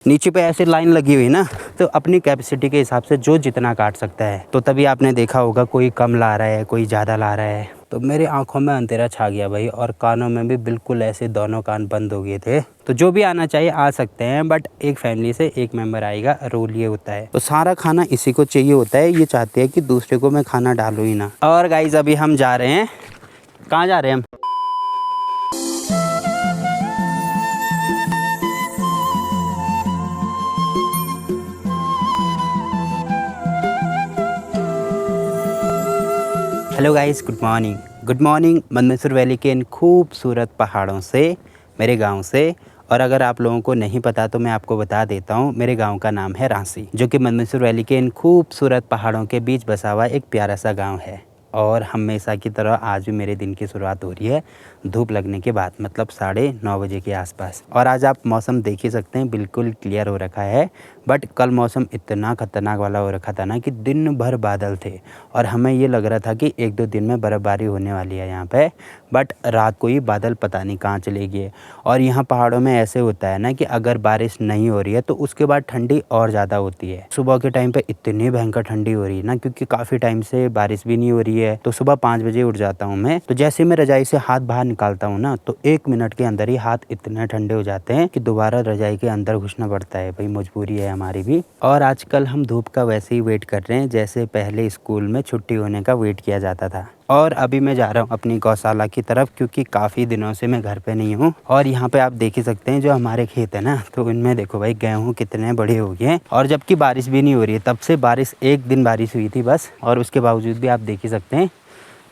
नीचे पे ऐसे लाइन लगी हुई ना, तो अपनी कैपेसिटी के हिसाब से जो जितना काट सकता है। तो तभी आपने देखा होगा कोई कम ला रहा है, कोई ज़्यादा ला रहा है। तो मेरी आंखों में अंधेरा छा गया भाई, और कानों में भी बिल्कुल ऐसे दोनों कान बंद हो गए थे। तो जो भी आना चाहिए आ सकते हैं, बट एक फैमिली से एक मेंबर आएगा, रूल ये होता है। तो सारा खाना इसी को चाहिए होता है, ये चाहते हैं कि दूसरे को मैं खाना डालूँ ही ना। और गाइज अभी हम जा रहे हैं, कहाँ जा रहे हैं हम? Hello guys, good morning. Good morning Mandsaur valley के इन खूबसूरत पहाड़ों से, मेरे गांव से। और अगर आप लोगों को नहीं पता तो मैं आपको बता देता हूं, मेरे गांव का नाम है रांसी, जो कि मंदसौर वैली के इन खूबसूरत पहाड़ों के बीच बसा हुआ एक प्यारा सा गाँव है। और हमेशा की तरह आज भी मेरे दिन की शुरुआत हो रही है धूप लगने के बाद, मतलब 9:30 बजे के आसपास। और आज आप मौसम देख ही सकते हैं, बिल्कुल क्लियर हो रखा है। बट कल मौसम इतना ख़तरनाक वाला हो रखा था ना कि दिन भर बादल थे, और हमें ये लग रहा था कि 1-2 दिन में बर्फ़बारी होने वाली है यहाँ पे। बट रात को ही बादल पता नहीं कहाँ चले गए। और यहाँ पहाड़ों में ऐसे होता है ना कि अगर बारिश नहीं हो रही है तो उसके बाद ठंडी और ज़्यादा होती है। सुबह के टाइम पे इतनी भयंकर ठंडी हो रही है ना, क्योंकि काफ़ी टाइम से बारिश भी नहीं हो रही है। तो सुबह 5 बजे उठ जाता हूँ मैं, तो जैसे मैं रजाई से हाथ बाहर निकालता हूँ ना, तो 1 मिनट के अंदर ही हाथ इतने ठंडे हो जाते हैं कि दोबारा रजाई के अंदर घुसना पड़ता है। भाई मजबूरी है हमारी भी। और आजकल हम धूप का वैसे ही वेट कर रहे हैं जैसे पहले स्कूल में छुट्टी होने का वेट किया जाता था। और अभी मैं जा रहा हूँ अपनी गौशाला की तरफ, क्योंकि काफ़ी दिनों से मैं घर पे नहीं हूँ। और यहाँ पे आप देख ही सकते हैं जो हमारे खेत है ना, तो इनमें देखो भाई गेहूँ कितने बड़े हो गए हैं। और जबकि बारिश भी नहीं हो रही है, तब से बारिश, एक दिन बारिश हुई थी बस, और उसके बावजूद भी आप देख ही सकते हैं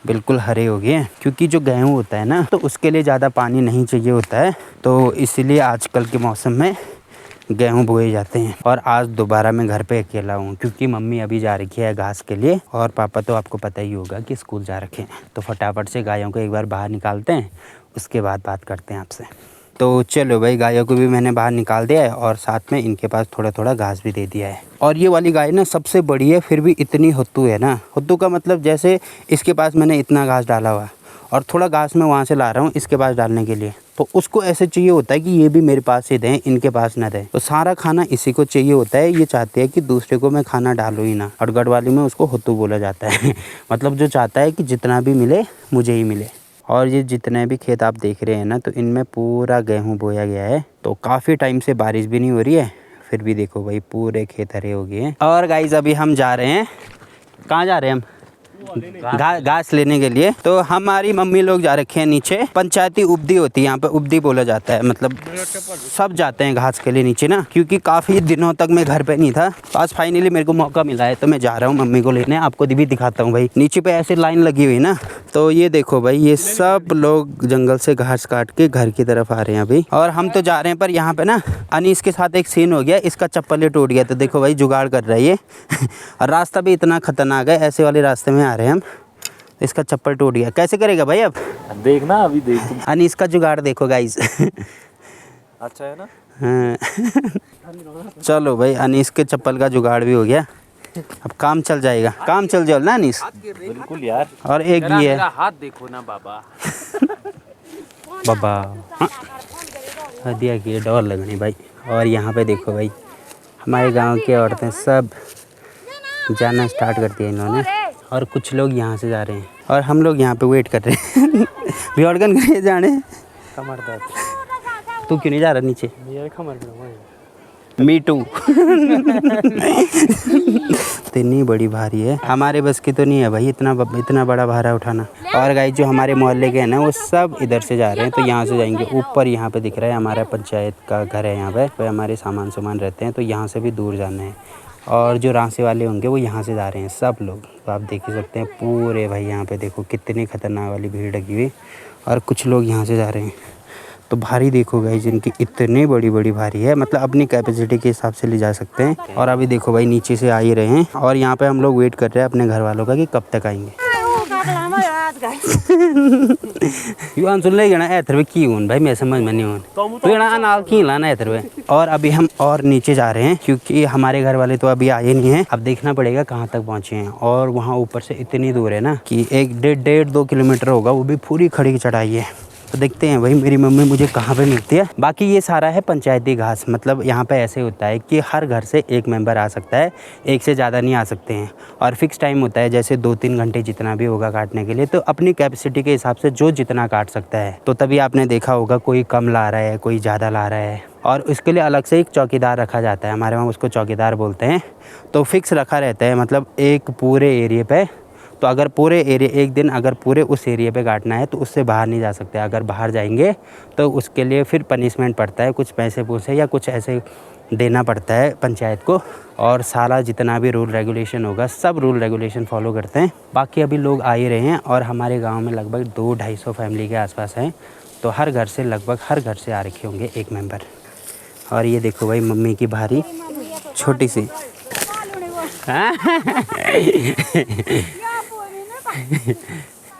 बिल्कुल हरे हो गए हैं। क्योंकि जो गेहूँ होता है ना, तो उसके लिए ज़्यादा पानी नहीं चाहिए होता है, तो इसलिए आजकल के मौसम में गेहूँ बोए जाते हैं। और आज दोबारा मैं घर पे अकेला हूँ, क्योंकि मम्मी अभी जा रखी है घास के लिए, और पापा तो आपको पता ही होगा कि स्कूल जा रखे हैं। तो फटाफट से गायों को एक बार बाहर निकालते हैं, उसके बाद बात करते हैं आपसे। तो चलो भाई, गायों को भी मैंने बाहर निकाल दिया है, और साथ में इनके पास थोड़ा थोड़ा घास भी दे दिया है। और ये वाली गाय ना सबसे बड़ी है, फिर भी इतनी हुत्तू है ना। हुत्तू का मतलब जैसे इसके पास मैंने इतना घास डाला हुआ, और थोड़ा घास मैं वहाँ से ला रहा हूँ इसके पास डालने के लिए, तो उसको ऐसे चाहिए होता है कि ये भी मेरे पास ही दें, इनके पास ना दें। तो सारा खाना इसी को चाहिए होता है, ये चाहते हैं कि दूसरे को मैं खाना डालूँ ही ना। और गढ़वाली में उसको हुत्तू बोला जाता है मतलब जो चाहता है कि जितना भी मिले मुझे ही मिले। और ये जितने भी खेत आप देख रहे हैं ना, तो इनमें पूरा गेहूँ बोया गया है। तो काफ़ी टाइम से बारिश भी नहीं हो रही है, फिर भी देखो भाई पूरे खेत हरे हो गए हैं। और गाइस अभी हम जा रहे हैं, कहाँ जा रहे हैं हम? घास लेने के लिए। तो हमारी मम्मी लोग जा रखे हैं नीचे, पंचायती उपदी होती है यहाँ पे, उपदी बोला जाता है, मतलब सब जाते हैं घास के लिए नीचे ना। क्योंकि काफ़ी दिनों तक मैं घर पे नहीं था, आज फाइनली मेरे को मौका मिला है, तो मैं जा रहा हूँ मम्मी को लेने। आपको भी दिखाता हूँ भाई, नीचे पे ऐसे लाइन लगी हुई ना, तो ये देखो भाई, ये सब लोग जंगल से घास काट के घर की तरफ आ रहे हैं अभी। और हम तो जा रहे हैं, पर यहाँ पे ना अनीस के साथ एक सीन हो गया, इसका चप्पल ही टूट गया। तो देखो भाई जुगाड़ कर रही है और रास्ता भी इतना खतरनाक है, ऐसे वाले रास्ते में आ रहे हैं हम, इसका चप्पल टूट गया। कैसे करेगा भाई अब? देखना अभी देख। अनीस का जुगाड़ देखो गाइस अच्छा है ना? हाँ चलो भाई, अनीस के चप्पल का जुगाड़ भी हो गया, अब काम चल जाएगा, काम चल जाओ ना अनीस। बिल्कुल यार। और एक ये है, मेरा हाथ देखो ना बाबा बाबा हदिया की डर लगनी भाई। और यहाँ पे देखो भाई, हमारे गांव की औरतें सब जाना स्टार्ट करती है इन्होंने, और कुछ लोग यहाँ से जा रहे हैं, और हम लोग यहाँ पे वेट कर रहे हैं भिड़गन करे जाने। कमर दर्द। तू क्यों नहीं जा रहा नीचे? मेरे कमर में मी टू इतनी बड़ी भारी है, हमारे बस की तो नहीं है भाई इतना बड़ा भारा उठाना। और गाइस जो हमारे मोहल्ले के हैं ना, वो सब इधर से जा रहे हैं, तो यहाँ से जाएंगे। ऊपर यहाँ पे दिख रहा है हमारा पंचायत का घर है, यहाँ पे हमारे सामान रहते हैं, तो यहाँ से भी दूर जाना है। और जो रांसी वाले होंगे वो यहाँ से जा रहे हैं सब लोग, तो आप देख ही सकते हैं पूरे भाई। यहाँ पे देखो कितनी खतरनाक वाली भीड़ लगी हुई, और कुछ लोग यहाँ से जा रहे हैं। तो भारी देखो भाई, जिनकी इतनी बड़ी भारी है, मतलब अपनी कैपेसिटी के हिसाब से ले जा सकते हैं। और अभी देखो भाई नीचे से आ ही रहे हैं, और यहाँ पे हम लोग वेट कर रहे हैं अपने घर वालों का कि कब तक आएंगे युवान सुन लेगा ना ऐथर में की हूँ भाई, मैं समझ में नहीं हूँ तो अनाल की लाना ऐथर में। और अभी हम और नीचे जा रहे हैं, क्योंकि हमारे घर वाले तो अभी आए नहीं हैं, अब देखना पड़ेगा कहाँ तक पहुँचे हैं। और वहाँ ऊपर से इतनी दूर है ना कि 1-1.5-2 किलोमीटर होगा, वो भी पूरी खड़ी चढ़ाई है। तो देखते हैं भाई मेरी मम्मी मुझे कहाँ पे मिलती है। बाकी ये सारा है पंचायती घास, मतलब यहाँ पे ऐसे होता है कि हर घर से एक मेंबर आ सकता है, एक से ज़्यादा नहीं आ सकते हैं। और फिक्स टाइम होता है, जैसे 2-3 घंटे जितना भी होगा काटने के लिए, तो अपनी कैपेसिटी के हिसाब से जो जितना काट सकता है। तो तभी आपने देखा होगा कोई कम ला रहा है, कोई ज़्यादा ला रहा है, और उसके लिए अलग से एक चौकीदार रखा जाता है, हमारे वहाँ उसको चौकीदार बोलते हैं। तो फिक्स रखा रहता है, मतलब एक पूरे एरिए पे। तो अगर पूरे एरिया एक दिन अगर पूरे उस एरिया पे काटना है तो उससे बाहर नहीं जा सकते। अगर बाहर जाएंगे तो उसके लिए फिर पनिशमेंट पड़ता है, कुछ पैसे पूसे या कुछ ऐसे देना पड़ता है पंचायत को। और सारा जितना भी रूल रेगुलेशन होगा सब रूल रेगुलेशन फॉलो करते हैं। बाकी अभी लोग आ ही रहे हैं और हमारे गाँव में लगभग 200-250 फैमिली के आसपास हैं। तो हर घर से लगभग हर घर से आ रखे होंगे एक मेंबर। और ये देखो भाई मम्मी की भारी छोटी सी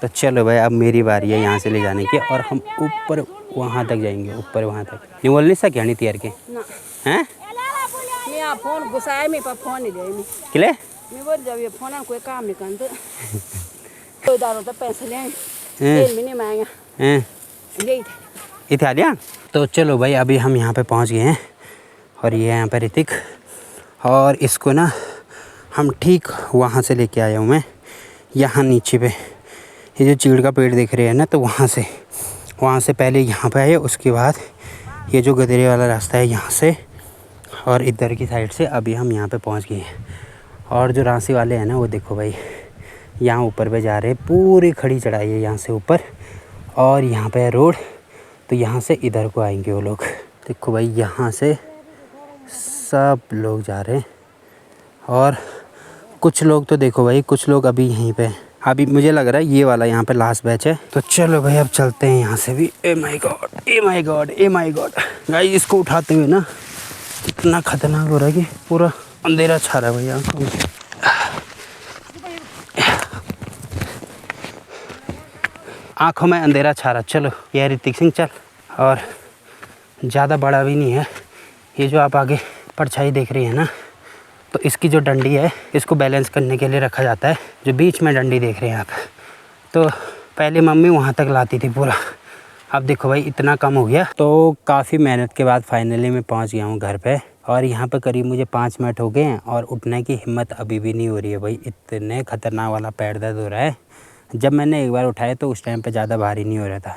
तो चलो भाई अब मेरी बारी है यहाँ से ले जाने की, और हम ऊपर वहाँ तक जाएंगे, ऊपर वहाँ तक। नहीं बोल नहीं सके नहीं तैयार के हैं मैं फोन घुसाए मैं पर फोन नहीं दे किले मैं बोल जब ये फोन कोई काम नहीं करते तो दारों तो पैसे ले तेल भी नहीं मांगा हैं ले इतालिया। तो चलो भाई अभी हम यहाँ पे पहुँच गए हैं, और ये यहाँ पे ऋतिक, और इसको ना हम ठीक वहाँ से लेके आया हूँ मैं, यहाँ नीचे पे ये जो चीड़ का पेड़ देख रहे हैं ना, तो वहाँ से पहले यहाँ पे आए, उसके बाद ये जो गदेरे वाला रास्ता है यहाँ से, और इधर की साइड से अभी हम यहाँ पे पहुँच गए हैं। और जो रांसी वाले हैं ना वो देखो भाई यहाँ ऊपर पे जा रहे हैं, पूरी खड़ी चढ़ाई है यहाँ से ऊपर, और यहाँ पे है रोड। तो यहाँ से इधर को आएंगे वो लोग, देखो भाई यहाँ से सब लोग जा रहे हैं। और कुछ लोग तो देखो भाई कुछ लोग अभी यहीं पे, अभी मुझे लग रहा है ये वाला यहाँ पे लास्ट बैच है। तो चलो भाई अब चलते हैं यहाँ से भी। Oh my God oh my God oh my God guys, इसको उठाते हुए ना इतना खतरनाक हो रहा है कि पूरा अंधेरा छा रहा है भाई आँखों में। आँखों में अंधेरा छा रहा। चलो ये ऋतिक सिंह चल, और ज़्यादा बड़ा भी नहीं है ये जो आप आगे परछाई देख रही है ना, तो इसकी जो डंडी है इसको बैलेंस करने के लिए रखा जाता है। जो बीच में डंडी देख रहे हैं आप, तो पहले मम्मी वहाँ तक लाती थी पूरा, अब देखो भाई इतना कम हो गया। तो काफ़ी मेहनत के बाद फाइनली मैं पहुँच गया हूँ घर पे, और यहाँ पे करीब मुझे 5 मिनट हो गए हैं, और उठने की हिम्मत अभी भी नहीं हो रही है भाई, इतने ख़तरनाक वाला पैर दर्द हो रहा है। जब मैंने एक बार उठाया तो उस टाइम पे ज़्यादा भारी नहीं हो रहा था,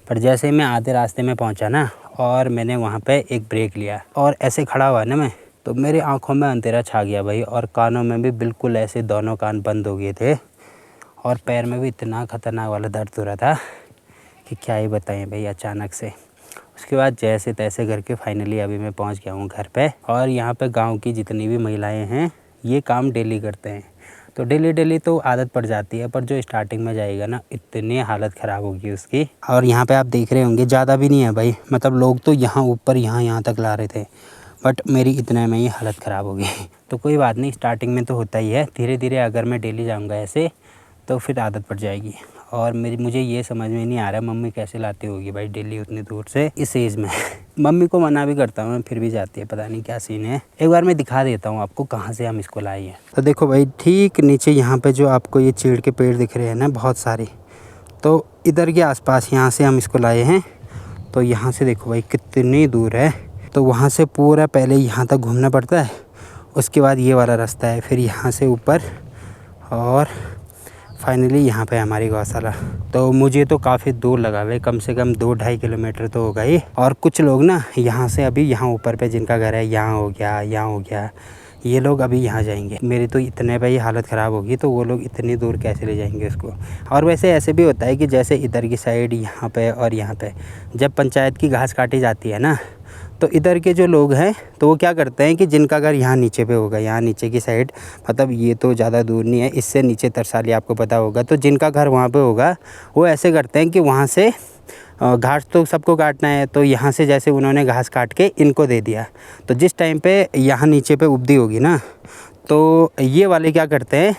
पर जैसे ही मैं आधे रास्ते में पहुँचा ना, और मैंने वहाँ पे एक ब्रेक लिया और ऐसे खड़ा हुआ ना मैं, तो मेरी आँखों में अंधेरा छा गया भाई, और कानों में भी बिल्कुल ऐसे दोनों कान बंद हो गए थे, और पैर में भी इतना ख़तरनाक वाला दर्द हो रहा था कि क्या ही बताएं भाई अचानक से। उसके बाद जैसे तैसे करके फाइनली अभी मैं पहुंच गया हूं घर पे। और यहाँ पे गांव की जितनी भी महिलाएं हैं ये काम डेली करते हैं, तो डेली तो आदत पड़ जाती है, पर जो स्टार्टिंग में जाएगा ना इतनी हालत ख़राब होगी उसकी। और यहाँ पे आप देख रहे होंगे ज़्यादा भी नहीं है भाई, मतलब लोग तो यहाँ ऊपर यहाँ तक ला रहे थे, बट मेरी इतने में ही हालत ख़राब हो गई। तो कोई बात नहीं, स्टार्टिंग में तो होता ही है, धीरे धीरे अगर मैं डेली जाऊँगा ऐसे तो फिर आदत पड़ जाएगी। और मुझे ये समझ में नहीं आ रहा मम्मी कैसे लाती होगी भाई डेली उतनी दूर से इस एज में। मम्मी को मना भी करता हूँ फिर भी जाती है, पता नहीं क्या सीन है। एक बार मैं दिखा देता हूँ आपको कहाँ से हम इसको लाए हैं। तो देखो भाई ठीक नीचे यहाँ पे जो आपको ये चीड़ के पेड़ दिख रहे हैं ना बहुत सारे, तो इधर के आसपास यहाँ से हम इसको लाए हैं। तो यहाँ से देखो भाई कितनी दूर है, तो वहाँ से पूरा पहले यहाँ तक घूमना पड़ता है, उसके बाद ये वाला रास्ता है, फिर यहाँ से ऊपर, और फाइनली यहाँ पे हमारी गौशाला। तो मुझे तो काफ़ी दूर लगा भाई, कम से कम 2-2.5 किलोमीटर तो होगा ही। और कुछ लोग ना यहाँ से अभी यहाँ ऊपर पे जिनका घर है यहाँ हो गया, ये लोग अभी यहाँ जाएंगे। मेरी तो इतने पे ही हालत ख़राब होगी, तो वो लोग इतनी दूर कैसे ले जाएंगे उसको। और वैसे ऐसे भी होता है कि जैसे इधर की साइड यहाँ पे और यहाँ पे जब पंचायत की घास काटी जाती है ना, तो इधर के जो लोग हैं तो वो क्या करते हैं कि जिनका घर यहाँ नीचे पे होगा, यहाँ नीचे की साइड, मतलब ये तो ज़्यादा दूर नहीं है, इससे नीचे तरसाली आपको पता होगा, तो जिनका घर वहाँ पे होगा वो ऐसे करते हैं कि वहाँ से घास तो सबको काटना है, तो यहाँ से जैसे उन्होंने घास काट के इनको दे दिया, तो जिस टाइम पे यहाँ नीचे पे उपदी होगी ना, तो ये वाले क्या करते हैं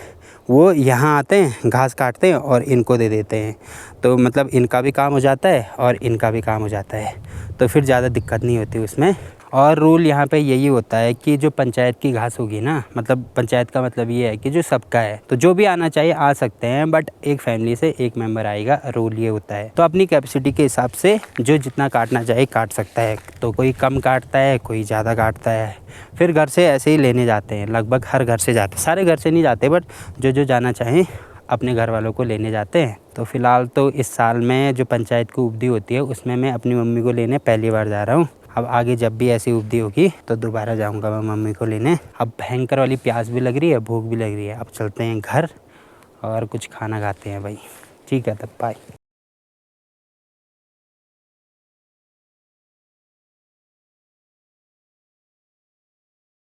वो यहाँ आते हैं, घास काटते हैं और इनको दे देते हैं। तो मतलब इनका भी काम हो जाता है और इनका भी काम हो जाता है, तो फिर ज़्यादा दिक्कत नहीं होती उसमें। और रूल यहाँ पे यही होता है कि जो पंचायत की घास होगी ना, मतलब पंचायत का मतलब ये है कि जो सबका है, तो जो भी आना चाहिए आ सकते हैं, बट एक फैमिली से एक मेंबर आएगा, रूल ये होता है। तो अपनी कैपेसिटी के हिसाब से जो जितना काटना चाहे काट सकता है। तो कोई कम काटता है, कोई ज़्यादा काटता है, फिर घर से ऐसे ही लेने जाते हैं। लगभग हर घर से जाते हैं, सारे घर से नहीं जाते, बट जो जाना चाहें अपने घर वालों को लेने जाते हैं। तो फ़िलहाल तो इस साल में जो पंचायत की उपदी होती है उसमें मैं अपनी मम्मी को लेने पहली बार जा रहा हूँ। अब आगे जब भी ऐसी उपदी होगी तो दोबारा जाऊँगा मैं मम्मी को लेने। अब भयंकर वाली प्यास भी लग रही है, भूख भी लग रही है। अब चलते हैं घर और कुछ खाना खाते हैं भाई। ठीक है, तब बाय।